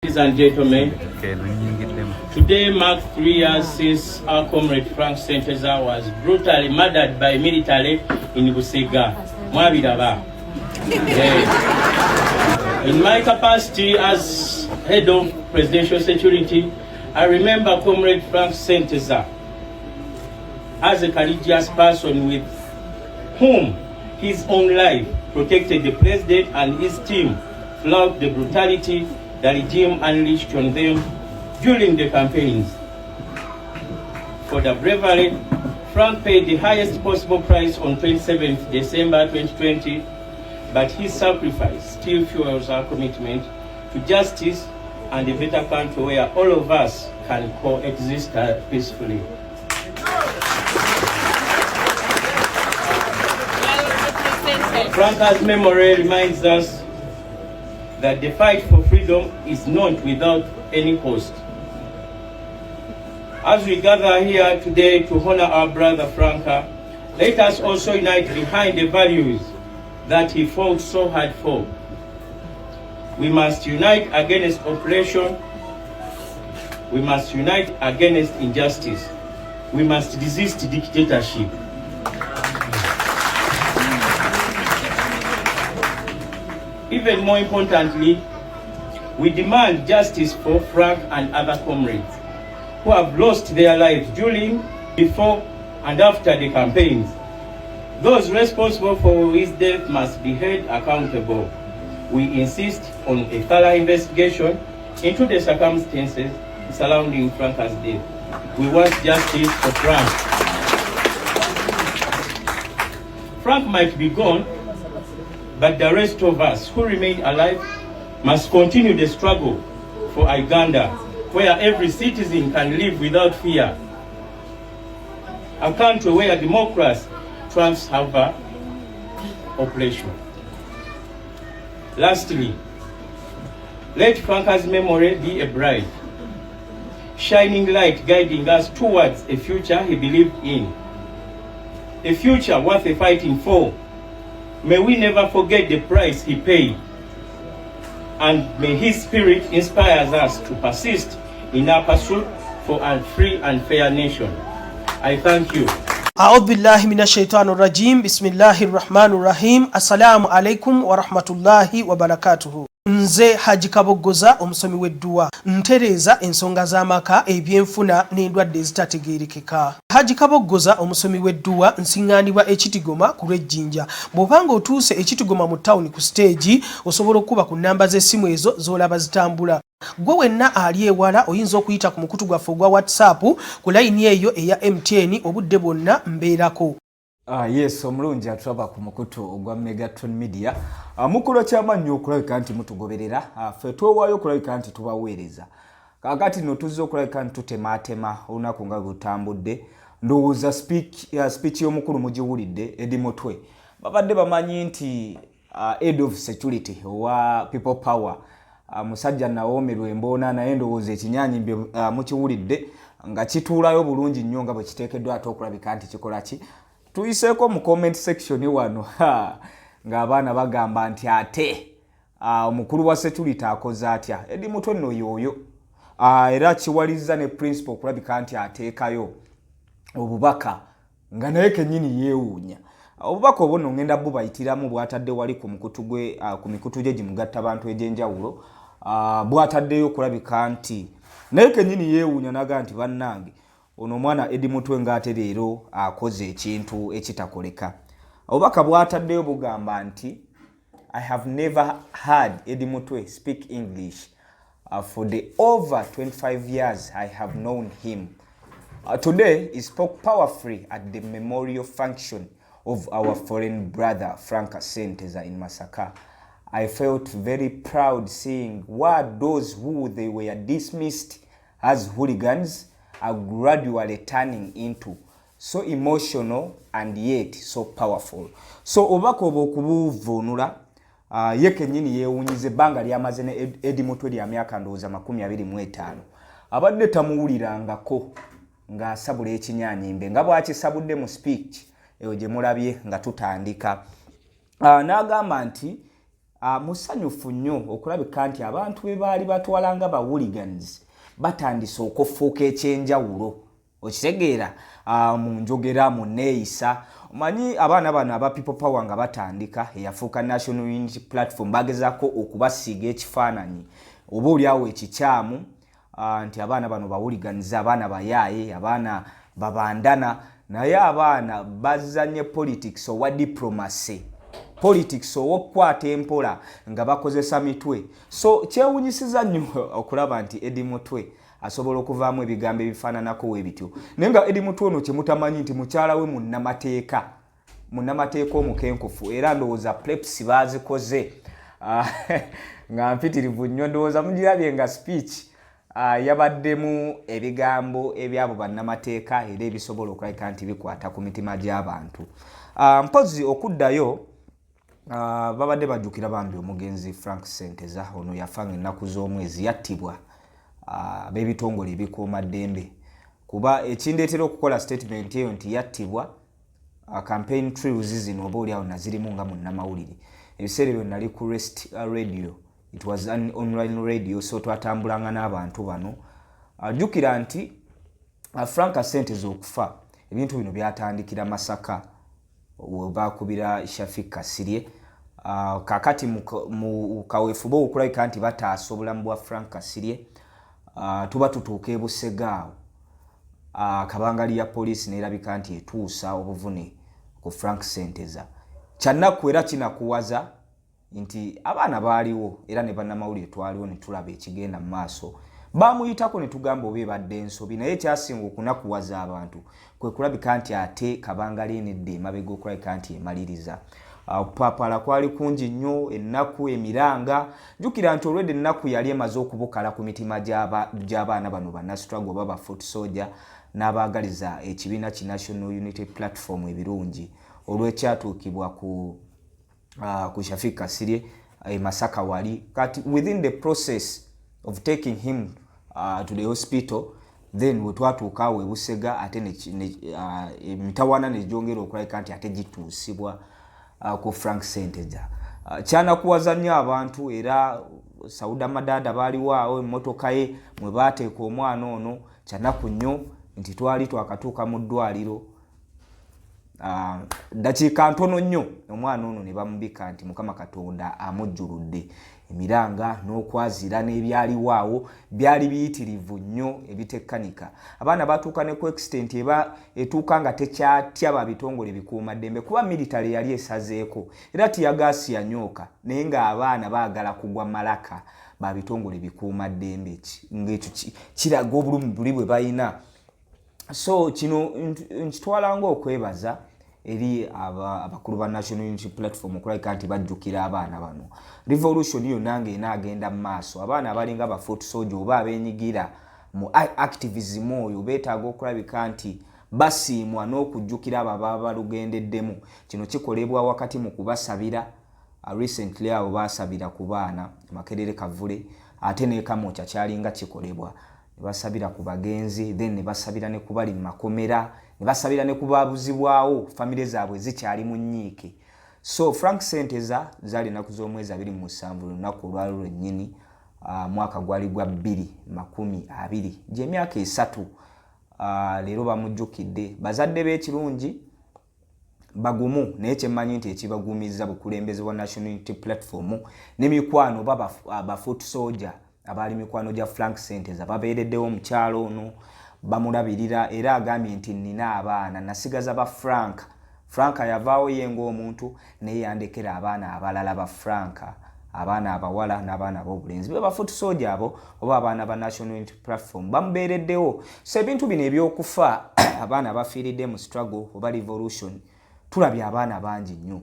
Ladies and gentlemen, today marks 3 years since our comrade Frank Senteza was brutally murdered by military in Busega. In my capacity as head of presidential security, I remember Comrade Frank Senteza as a courageous person with whom his own life protected the president and his team throughout the brutality the regime unleashed on them during the campaigns. For the bravery, Frank paid the highest possible price on 27th December 2020, but his sacrifice still fuels our commitment to justice and a better country where all of us can coexist peacefully. Franca's memory reminds us that the fight for freedom is not without any cost. As we gather here today to honor our brother Franca, let us also unite behind the values that he fought so hard for. We must unite against oppression. We must unite against injustice. We must resist dictatorship. Even more importantly, we demand justice for Frank and other comrades who have lost their lives during, before, and after the campaigns. Those responsible for his death must be held accountable. We insist on a thorough investigation into the circumstances surrounding Franca's death. We want justice for Frank. Frank might be gone, but the rest of us who remain alive must continue the struggle for Uganda, where every citizen can live without fear. A country where democracy trumps over oppression. Lastly, let Franca's memory be a bright, shining light guiding us towards a future he believed in. A future worth fighting for. May we never forget the price he paid, and may his spirit inspire us to persist in our pursuit for a free and fair nation. I thank you. أعوذ بالله من الشيطان الرجيم بسم الله الرحمن الرحيم السلام عليكم ورحمة الله وبركاته. Nze Haji Kaboggoza omusomi w'edduwa ntereza ensonga z'amaka ebyenfuna n'endwadde ezitategeerekeka. Haji Kaboggoza omusomi w'edduwa nsiŋŋaanibwa Ekitigoma ku lw'Ejjinja. Bw'obanga otuuse Ekitigoma mu ttawuni ku siteegi osobola okuba ku nnamba z'essimu ezo z'olaba zitambula. Gwe wenna ali ewala oyinza okuyita ku mukutu gwaffe ogwa WhatsApp ku layini eyo eya MTN obudde bwonna mbeerako. Yes, omulungi atulaba ku mukutu ogwa Megaton Media. Mukulu kyamannyo okulabika nti mutugoberera. Ffe twewaayo okulabika nti tubaweereza. Kaakati no tuzze okulabika nti tutemaatema olunaku nga lutambudde. Ndowooza speech y'omukulu mugiwulidde Eddy Mutwe. Babadde bamanyi nti head of security owa People Power musajja nawoomerwa emboona naye ndowooza ekinyaanyimbe mukiwulidde nga kituulayo bulungi nnyo nga bwe kiteekeddwa ate okulabika nti kikola ki. Tuyiseeko mu comment section wano ng'abaana bagamba nti ate omukulu wa security akoze atya. Eddy Mutwe nno y'oyo era kiwalizza ne principal okulabika nti ateekayo obubaka nga naye kennyini yeewuunya. Obubaka obwo nno ngenda bubayitiramu bw'atadde wali ku mukutu gwe ku mikutu gye gimugatta abantu egy'enjawulo bw'ataddeyo okulabika nti naye kennyini yeewuunya naga nti bannange ono omwana Eddy Mutwe ng'ate leero akoze ekintu ekitakoleka. Obubaka bw'ataddeyo bugamba nti I have never heard Eddy Mutwe speak English for the over 25 years I have known him. Today he spoke powerfully at the memorial function of our foreign brother Frank Senteza in Masaka. I felt very proud seeing what those who they were dismissed as hooligans are gradually turning into. So emotional and yet so powerful. So obubaka obwo okubuvuunula ye kennyini yeewunyiza ebbanga lyamaze ne Eddy Mutwe lya myaka ndowooza 25. Abadde tamuwulirangako ng'asabula ekinyaanyimbe nga bw'akisabudde mu speech eyo gye mulabye nga tutandika. N'agamba nti musanyufu nnyo okulabika nti abantu be baali batwalanga ba hooligans batandise okufuuka ekyenjawulo okitegeera mu njogera mu neeyisa omanyi abaana bano aba people power nga batandika eyafuuka national unity platform bagezaako okubasiiga ekifaananyi oba oliawo ekikyamu nti abaana bano bawuliganiza abaana bayaaye abaana babandana naye abaana bazanye politics owa diplomacy politics owokukwata empola nga bakozesa mitwe so kyewunyisiza nnyo okulaba nti Eddy Mutwe asobola okuvaamu ebigambo ebifaananako webityo naye nga Eddy Mutwe ono kyemutamanyi nti mukyala we munnamateeka omukenkufu era ndowooza preps baazikoze nga mpitirivu nnyo ndowooza mugirabye nga speech yabaddemu ebigambo ebyabo bannamateeka era ebisobola okulabika nti bikwata ku mitima gy'abantu mpozi okuddayo babadde bajjukira bambi omugenzi Frank Senteza ono yafa ng'ennaku z'omwezi yattibwa ab'ebitongole ebikuuma ddembe kuba ekindeetera okukola statement eyo nti yattibwa campaign trails zino oba oliawo nazirimu nga munnamawulire ebiseera ebyo nali ku Rest Radio, it was an online radio, so twatambulanga n'abantu bano jjukira nti Frank Senteza okufa ebintu bino byatandikira Masaka webakubira Shafik Kasirye kakati mu kaweefuba okulabika nti bataasa obulamu bwa Frank Kasirye tuba tutuuka e Busegaawo kabangali ya poliisi neerabika nti etuusa obuvune ku Frank Senteza kyannaku era kinakuwaza nti abaana baaliwo era ne bannamawulire twaliwo ne tulaba ekigenda mu maaso bamuyitako ne tugamba oba ebadde ensobi naye ekyasinga okunakuwaza abantu kwe kulabika nti ate kabangali enedda emabega okulabika nti emaliriza okupapala kwali kungi nnyo ennaku emiranga jjukira nti olwedde ennaku yali emaze okubukala ku mitima gy'abaana bano bannastruggle oba bafoot soldier n'abaagaliza ekibiina ki National Unity Platform ebirungi olw'ekyatuukibwa ku Shafik Kasirye Masaka wali kati within the process of taking him to the hospital then wetwatuuka awo e Busega ate emitawaana ne gyongera okulabika nti ate gituusibwa ku Frank Senteza kyanakuwaza nnyo abantu era Sauda Madada baaliwo awo emmotoka ye mwe baateeka omwana ono kyanaku nnyo nti twali twakatuuka mu ddwaliro dakiika ntono nnyo omwana ono ne bamubika nti Mukama Katonda amujjuludde emiranga n'okwazira n'ebyaliwo awo byali biyitirivu nnyo ebitekkanika abaana batuuka ne ku extent etuuka nga tekyatya babitongole bikuuma ddembe kuba military yali esazeeko era tiyagaasi yanyooka naye ng'abaana baagala kugwa malaka babitongole bikuuma ddembe ng'ekyo kiraga obulumi buli bwe balina so kino nkitwala ng'okwebaza eri abakulu ba National Unity Platform okulabika nti bajjukira abaana bano revolution yonna ng'enaagenda mu maaso abaana abalinga bafoot soldier oba abeenyigira mu activism oyo beetaaga okulabika nti basiimwa n'okujjukira abo ababa balugendeddemu kino kikolebwa wakati mu kubasabira recently abo baasabira ku baana Makerere Kavule ate ne Kamwokya kyalinga kikolebwa ne basabira ku bagenzi then ne basabira ne ku bali mu makomera ne basabira ne ku baabuzibwawo famire zaabwe zikyali mu nnyiike so Frank Senteza zaali ennaku z'omwezi 27 lunaku olwali lwennyini mwaka gwali gwa 2020 gy'emyaka 3 leero bamujjukidde bazadde b'ekirungi bagumu naye kyemmanyi nti ekibagumiza bukulembeze bwa National Unity Platform n'emikwano bafoot soldier abaali mikwano gya Frank Senteza babeereddewo omukyalo ono bamulabirira era agambye nti nina abaana nasigaza ba Frank yavaawo ye ng'omuntu naye yandekera abaana abalala ba Frank abaana abawala n'abaana ab'obulenzi be bafoot soldier abo oba abaana ba National Unity Platform bamubeereddewo so ebintu bino ebyokufa abaana bafiiridde mu struggle oba revolution tulabye abaana bangi nnyo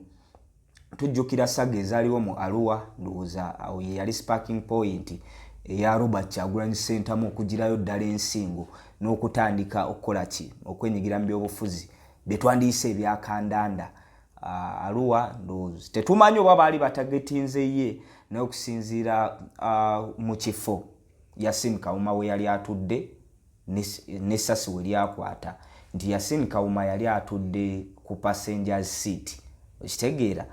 tujjukira saga ezaaliwo mu Arua ndowooza awo ye yali sparking point eya Robert Kyagulanyi Ssentamu okugirayo ddala ensingo n'okutandika okukola ki okwenyigira mu byobufuzi bye twandiyise ebyakandanda Arua ndowooza tetumanyi oba baali batagetinze ye n'okusinziira mu kifo Yasin Kawuma we yali atudde n'essasi we lyakwata nti Yasin Kawuma yali atudde ku passenger seat okitegeera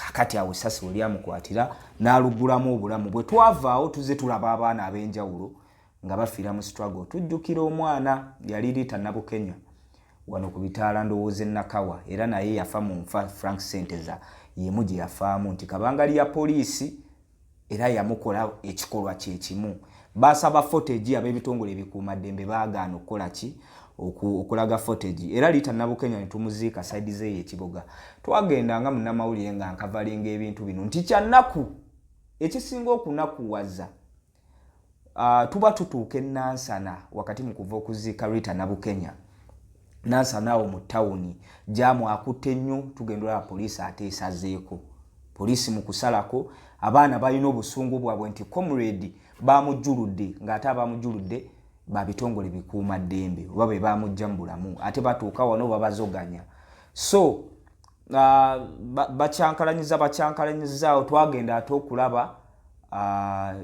kakati awo essasi we lyamukwatira n'alugulamu obulamu bwe. Twavaawo tuze tulaba abaana ab'enjawulo nga bafiira mu struggle. Tujjukira omwana yali Rita Nabukenya wano ku bitaala ndowooza Nakawa, era naye yafa mu nfa. Frank Senteza yemu gye yafaamu nti kabangali ya poliisi era yamukola ekikolwa kye kimu. Basaba footage ab'ebitongole ebikuumaddembe baagaana okukola ki, okulaga footage. Era Rita Nabukenya ne tumuziika side ze y'ekibuga. Twagenda nga munnamawulire nga nkavalinga ebintu bino nti kyannaku ekisinga okunakuwaza tuba tutuuka Nansana wakati mu kuva okuziika Rita Nabukenya. Nansana awo mu tawuni jamu akutte nnyo, tugendera poliisi ate esazeeko. Poliisi mu kusalako abaana balina obusungu bwabwe nti comrade bamujjuludde, ng'ate abamujjuludde babitongole bikuumaddembe oba be bamujja mu bulamu, ate batuuka wano babazoganya. So bacyankalanyizaawo. Twagenda ate okulaba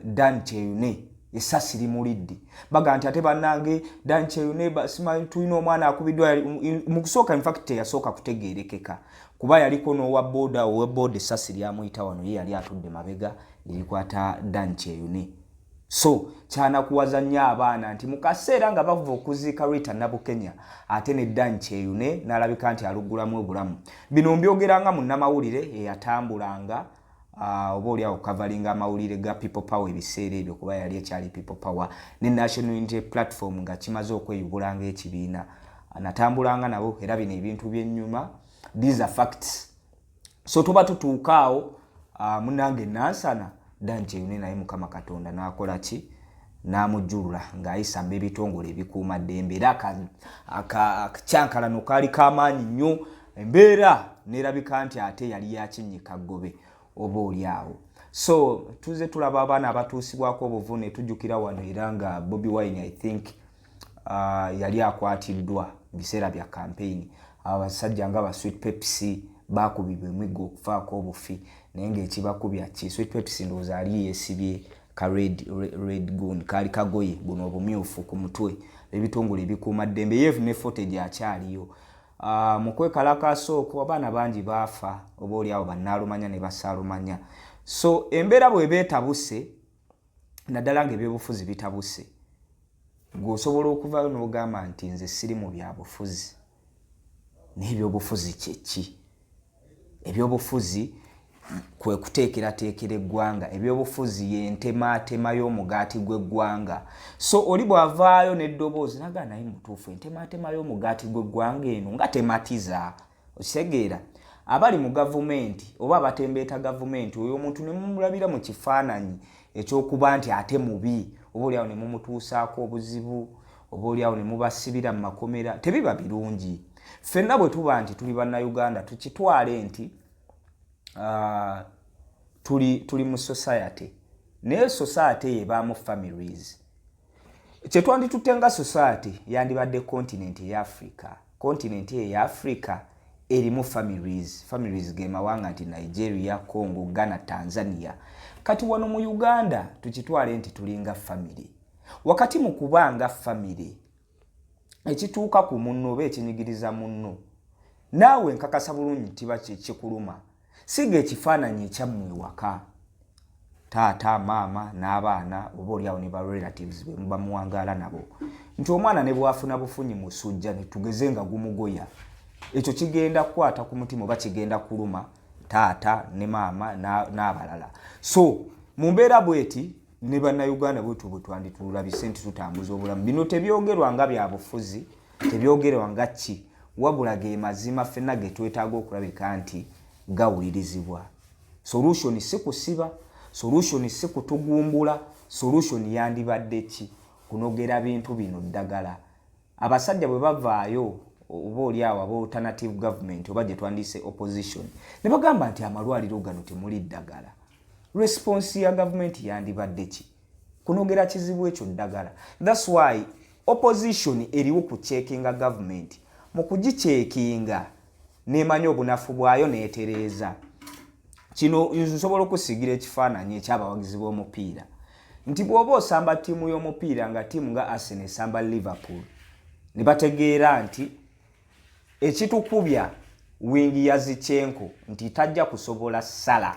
Dan Cheyune essasi limulidde. Baga nti ate bannange Dan Cheyune simanyi tulina omwana akubiddwa. Mu kusooka in fact yasooka kutegeerekeka kuba yaliko n'owa boda essasi lyamuyita wano, ye yali atudde mabega lirikwata Dan Cheyune. So kyanakuwaza nnyo abaana nti mu kaseera nga bavuva okuziika Rita Nabukenya ate ne Dan Cheyune n'alabika nti alugulamu obulamu. Bino mbyogeranga munnamawulire eyatambulanga oba oli awo kavalinga amawulire ga People Power ebiseera ebyo, kuba yali ekyali People Power ne National Unity Platform nga kimaze okweyubulanga ekibiina. Anatambulanga nabo, era bino ebintu by'ennyuma, these are facts. So tuba tutuuka awo munnange Nansana Dan Cheyune naye Mukama Katonda n'akola ki, n'amujjulula ng'ayisa mu ebitongole ebikuumaddembe. Era akakyankalano kaali k'amaanyi nnyo, embeera n'erabika nti ate yali yakinnyika ggobe oba oli awo. So tuze tulaba abaana abatuusibwako obuvune. Tujjukira wano era nga Bobiwine I think yali akwatiddwa mu biseera bya campaign. Abasajja nga ba Sweet Pepsi bakubibwa emiggo okufaako obufi, naye ng'ekibakubya ki Sweet Pepsi ndowooza ali yeesibye ka red gun kaali kagoye buno obumyufu ku mutwe. Ebitongole ebikuumaddembe yeevu ne footage akyaliyo. Mu kwekalakaasa okwo abaana bangi baafa oba oli awo bannaalumanya ne basaalumanya. So embeera bwe beetabuse naddala ng'ebyobufuzi bitabuse, ng'osobola okuvayo n'ogamba nti nze siri mu byabufuzi. N'ebyobufuzi kye ki? Ebyobufuzi kwe kuteekerateekera eggwanga. Ebyobufuzi y'entemaatema y'omugaati gw'eggwanga. So oli bw'avaayo n'eddoboozi naga naye mutuufu entemaatema y'omugaati gw'eggwanga eno nga tematiza. Okitegeera abali mu gavumenti oba abatembeeta gavumenti oyo omuntu ne mumulabira mu kifaananyi ekyokuba nti ate mubi, oba oli awo ne mumutuusaako obuzibu, oba oli awo ne mubasibira mu makomera, tebiba birungi. Ffenna bwe tuba nti tuli bannayuganda tukitwale nti tuli mu society, naye society ebaamu families. Kye twanditutte nga society yandibadde continent eya Africa. Continent eya Africa erimu families. Families ge mawanga nti Nigeria, Congo, Ghana, Tanzania. Kati wano mu Uganda tukitwale nti tulinga family. Wakati mu kubanga family ekituuka ku munno oba ekinyigiriza munno, naawe nkakasa bulungi tiba kikuluma. Siga ekifaananyi ekyammwe waka, taata maama n'abaana oba oli awo ne ba relatives be muba muwangaala nabo, nti omwana ne bwafuna bufunyi mu ssujja ne tugeze nga gumugoya, ekyo kigenda kukwata ku mutima oba kigenda kuluma taata ne maama n'abalala. So mu mbeera bweti ne bannayuganda bwetu bwe twanditulabise nti tutambuza obulamu. Bino tebyogerwa nga bya bufuzi, tebyogerwa nga ki, wabula ge mazima ffenna ge twetaaga okulabika nti gawulirizibwa. Solution si kusiba, solution si kutugumbula, solution yandibadde ki? Kunogera bintu bino ddagala. Abasajja bwe bavaayo oba oli awo aba alternative government oba gye twandise opposition ne bagamba nti amalwaliro gano temuli ddagala, response ya government yandibadde ki? Kunogera kizibu ekyo ddagala. That's why opposition eriwo ku checkinga government, mu kugicheckinga nemanya obunafu bwayo neetereeza. Kino nsobola okusigira ekifaananyi ekyabawagizi b'omupiira nti bw'oba osamba ttiimu y'omupiira nga ttiimu nga Arsenal esamba Liverpool, ne bategeera nti ekitukubya wingi ya Zichenko nti tajja kusobola sala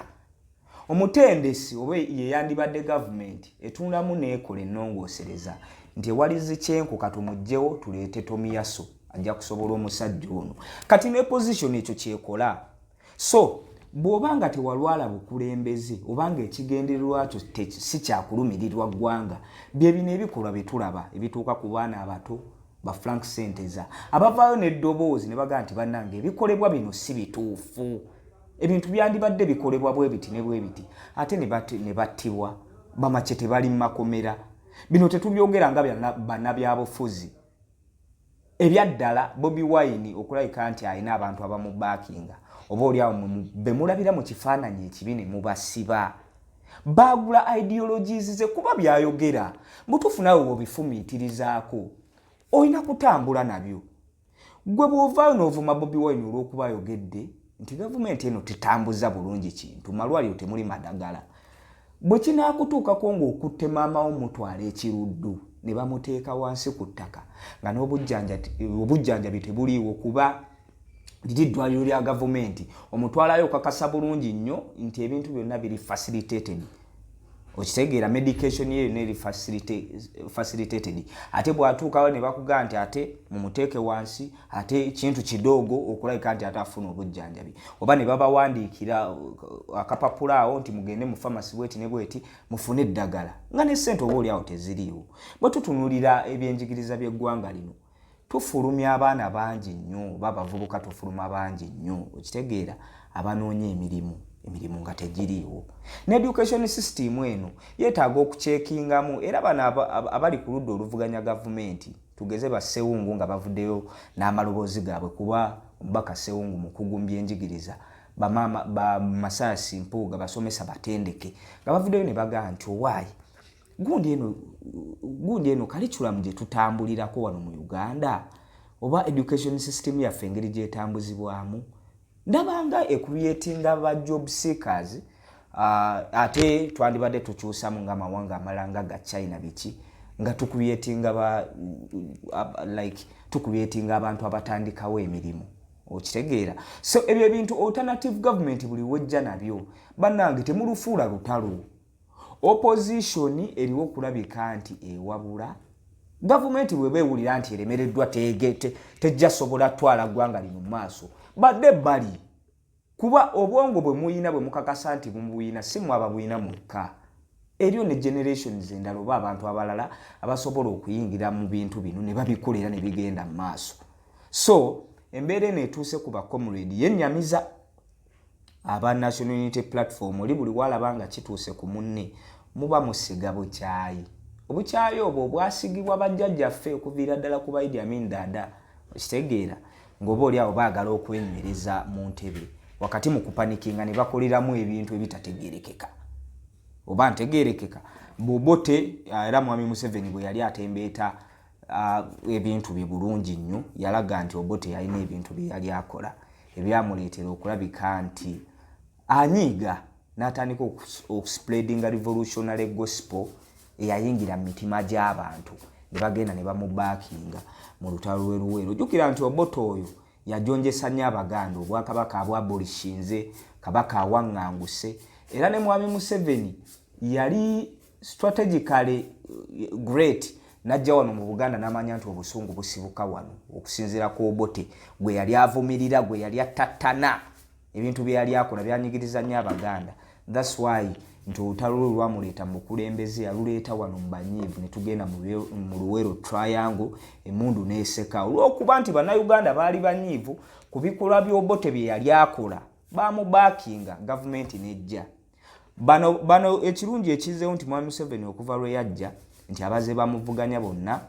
omutendesi oba ye yandibadde government etulamu nekola ennongoosereza nti wali Zichenko katumujjewo tuleete Tomiyaso ajja kusobola omusajja ono kati ne position ekyo kyekola so bw'obanga tewalwala bukulembeze obanga ekigendererwa kyo si kyakulumirirwa ggwanga bye bino ebikolwa bye tulaba ebituuka ku baana abato ba Frank Senteza abavaayo n'eddoboozi ne bagaa nti bannange ebikolebwa bino si bituufu ebintu byandibadde bikolebwa bwe biti ne bwe biti ate ne battibwa bamace tebali mu makomera bino tetubyogera nga bannabyabufuzi ebyaddala Bobiwine okulabika nti alina abantu abamubaakinga oba oliawo bemulabira mu kifaananyi ekibi ne mubasiba baagula ideologies ze kuba byayogera mutuufu nawe obifumiitirizaako olina kutambula nabyo gwe bw'ovaayo n'ovuma Bobiwine olw'okuba ayogedde nti gavumenti eno tetambuza bulungi kintu malwaliro temuli madagala bwe kinaakutuukako ng'okutte maama wo mutwala ekiruddu ne bamuteeka wansi ku ttaka nga n'obujjanjabi tebuliiwo kuba liri ddwaliro lya gavumenti omutwalayo okakasa bulungi nnyo nti ebintu byonna biri facilitated okitegeera medication yeyo neri facilitated ate bwatuukawo ne bakugaa nti ate mumuteeke wansi ate kintu kidogo okulabika nti ate afuna obujjanjabi oba ne babawandiikira akapapula awo nti mugende mu pharmacy bweti ne bweti mufune eddagala nga ne ssente oba oliawo teziriiwo bwe tutunuulira ebyenjigiriza by'eggwanga lino tufulumya abaana bangi nnyo babavubuka tufuluma bangi nnyo okitegeera abanoonya emirimu nga tegiriiwo n'education system eno yeetaaga okucekingamu era bano abali ku ludda oluvuganya gavumenti tugeze bassewungu nga bavuddeyo n'amaloboozi gaabwe kuba omubaka ssewungu mukugu mu byenjigiriza bamasaasi mpuuga basomesa batendeke nga bavuddeyo ne bagaa nti owaayi gundi eno curriculum gye tutambulirako wano mu Uganda oba education system yaffe engeri gyetambuzibwamu ndabanga ecreatinga ba job seekers ate twandibadde tukyusamu ng'amawanga amalanga ga China biki nga tucreatinga abantu abatandikawo emirimu okitegeera so ebyo ebintu alternative government buli wejja nabyo bannange temulufuula lutalo opposition eriwo okulabika nti ewabula gavumenti bwebewulira nti eremereddwa tejja sobola twala ggwanga lino mu maaso badde bali kuba obwongo bwe muyina bwe mukakasa nti mubuyina si mwaba buyina mukka eriyo ne generations endala oba abantu abalala abasobola okuyingira mu bintu bino ne babikolera ne bigenda mu maaso so embeera eno etuuse ku bacomrade yennyamiza aba National Unity Platform oli buli walaba nga kituuse ku munne muba musiga bukyayi obukyayi obwo bwasigibwa bajjajjaffe okuviira ddala ku Idi Amin Dada okitegeera ng'oba oliawo baagala okwenywereza mu ntebe wakati mu kupanikinga ne bakoleramu ebintu ebitategeerekeka oba ntegeerekeka Bobote era Mwami Museveni bwe yali atembeeta ebintu bye bulungi nnyo yalaga nti Obote yalina ebintu bye yali akola ebyamuleetera okulabika nti anyiiga n'atandika okuspreadinga revolutionary gospel eyayingira mu mitima gy'abantu ne bagenda ne bamubaakinga mu lutalo lw'eruweero ojjukira nti Obote oyo yajonjesa nnyo Abaganda obwakabaka abwabolishinze kabaka awaŋŋanguse era ne Mwami Museveni yali strategically great najja wano mu Buganda n'amanya nti obusungu busibuka wano okusinziira ku Obote gwe yali avumirira gwe yali atattana ebintu bye yali akola byanyigiriza nnyo Abaganda that's why nti olutalo lwamuleeta mu bukulembeze yaluleeta wano mu banyiivu ne tugenda mu Luweero Triangle emmundu n'eseka olw'okuba nti bannayuganda baali banyiivu ku bikolwa by'Obote bye yali akola bamubaakinga gavumenti n'ejja bano ekirungi ekizeewo nti Mwami Museveni okuva lwe yajja nti abaze bamuvuganya bonna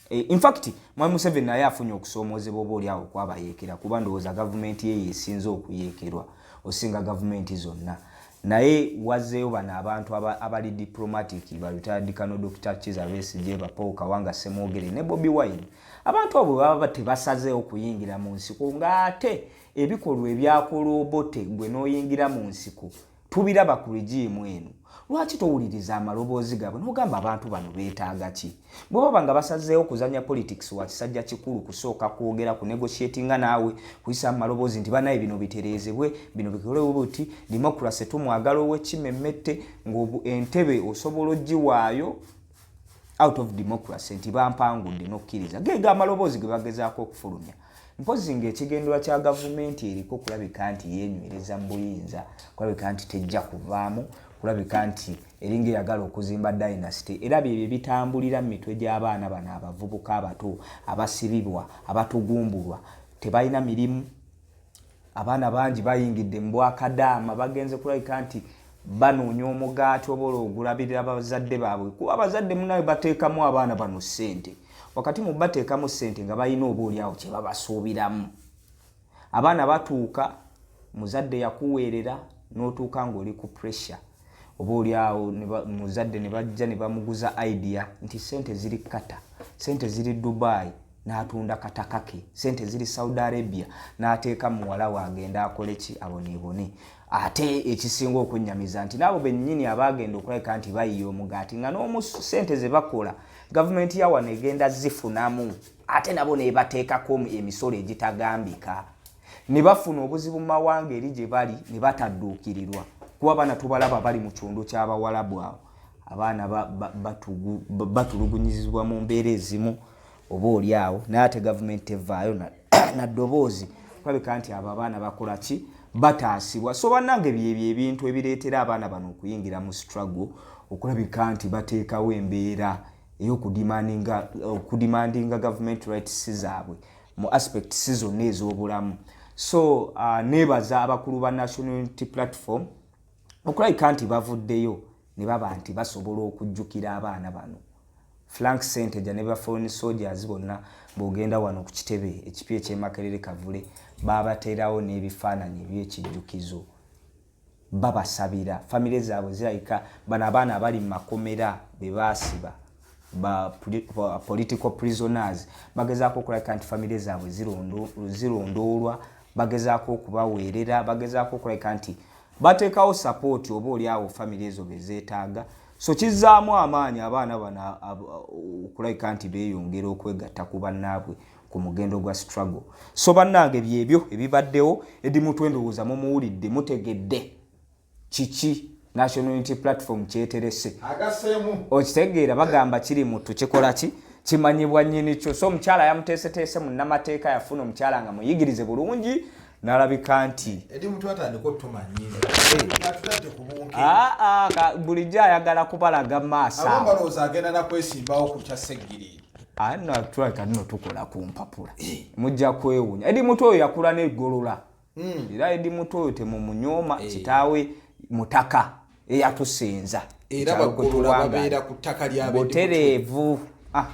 in fact Mwami Museveni naye afunye okusoomoozebwa oba oliawo okwabayeekera kuba ndowooza gavumenti ye yeesinze okuyeekerwa osinga gavumenti zonna naye wazeeyo bano abantu abali diplomatic ba retired Colonel Dr. Kizza Besigye ba Paul Kawanga Ssemwogere ne Bobiwine abantu abo baba tebasazeewo okuyingira mu nsiko ng'ate ebikolwa ebyakola Obote gwe n'oyingira mu nsiko tubiraba ku regimu eno lwaki towuliriza amaloboozi gaabwe n'ogamba abantu bano beetaaga ki bwe baba nga basazeewo kuzanya politics wa kisajja kikulu kusooka kwogera ku negotiatinga naawe kuyisa amaloboozi nti banaye bino bitereezebwe bino bikolewo buti democracy tumwagala ow'ekimmemmette ng'entebe osobola oggiwaayo out of democracy nti bampangudde n'okkiriza geega amaloboozi ge bagezaako okufulumya mpozi ng'ekigendera kya gavumenti eriko kulabika nti yeenywereza mu buyinza kulabika nti tejja kuvaamu kulabika nti eringa eyagala okuzimba dynasty era bye bitambulira mu mitwe gy'abaana bano abavubuka abato abasibibwa abatugumbulwa tebalina mirimu abaana bangi bayingidde mu bwakadaama bagenze kulabika nti banoonya omugaati obola ogulabirira abazadde baabwe kuba abazadde munawe bateekamu abaana bano ssente wakati mu bateekamu ssente nga balina obaolyawo kye babasuubiramu abaana batuuka muzadde yakuweerera n'otuuka ng'oli ku pressure obaolyawo muzadde ne bajja ne bamuguza idea nti ssente ziri kata ssente ziri Dubai n'atunda kataka ke ssente ziri Saudi Arabia n'ateeka muwala we agenda akole ki aboneebone ate ekisinga okunnyamiza nti n'abo bennyini abaagenda okulabika nti bayiye omugaati nga n'omu ssente ze bakola gavumenti ya wano egenda zifunamu ate nabo ne bateekako emisolo egitagambika ne bafuna obuzibu mu mawanga eri gye bali ne batadduukirirwa kuba abaana tubalaba bali mu kiwundu ky'abawalabu awo abaana batulugunyizibwa mu mbeera ezimu oba oli awo naye ate gavumenti evaayo na ddoboozi kulabika nti abo abaana bakola ki bataasibwa so bannange byebyo ebintu ebireetera abaana bano okuyingira mu struggle okulabika nti bateekawo embeera ey'okudimandinga government rights zaabwe mu aspects zonna ez'obulamu so neebaza abakulu ba National Unity Platform okulabika nti bavuddeyo ne baba nti basobola okujjukira abaana bano Frank Senteja ne ba foreign soldiers bonna bogenda wano ku kitebe ekipya eky'Emakerere Kavule babateerawo n'ebifaananyi eby'ekijjukizo babasabira famire zaabwe zirayika bano abaana abali mu makomera be baasiba ba political prisoners bagezaako okulabika nti famire zaabwe zirondoolwa bagezaako okubaweerera bagezaako okulabika nti bateekawo support oba oliawo famire ezo bezeetaaga so kizzaamu amaanyi abaana bano okulabika nti beeyongera okwegatta ku bannaabwe ku mugendo gwa struggle so bannange byebyo ebibaddewo Eddy Mutwe ndowooza mumuwulidde mutegedde kiki National Unity Platform kyeterese agaseemu okitegeera bagamba kiri mutu kikola ki kimanyibwa nnyini kyo so omukyala yamuteeseteese mu nnamateeka yafuna omukyala nga muyigirize bulungi n'alabika nti Eddy Mutwe atandika otumanyiira atulate ku bunke bulijjo ayagala kubalaga maaso abo balowooza agenda nakwesimbawo ku kya Seggiri no tulabika nno tukola ku mpapula mujja kwewuunya Eddy Mutwe oyo yakula n'eggolola era Eddy Mutwe oyo temumunyoma kitaawe mutaka eyatusenza era bagolola babeera ku ttaka ly'ab'Eddy butereevu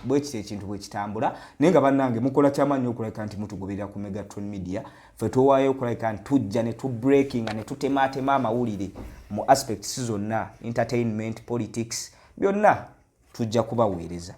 bwekiti ekintu bwe kitambula naye nga bannange mukola kyamaanyi okulabika nti mutugoberera ku Megatron Media ffe tuwaayo okulabika nti tujja ne tubreakinga ne tutemaatema amawulire mu aspects zonna entertainment politics byonna tujja kubaweereza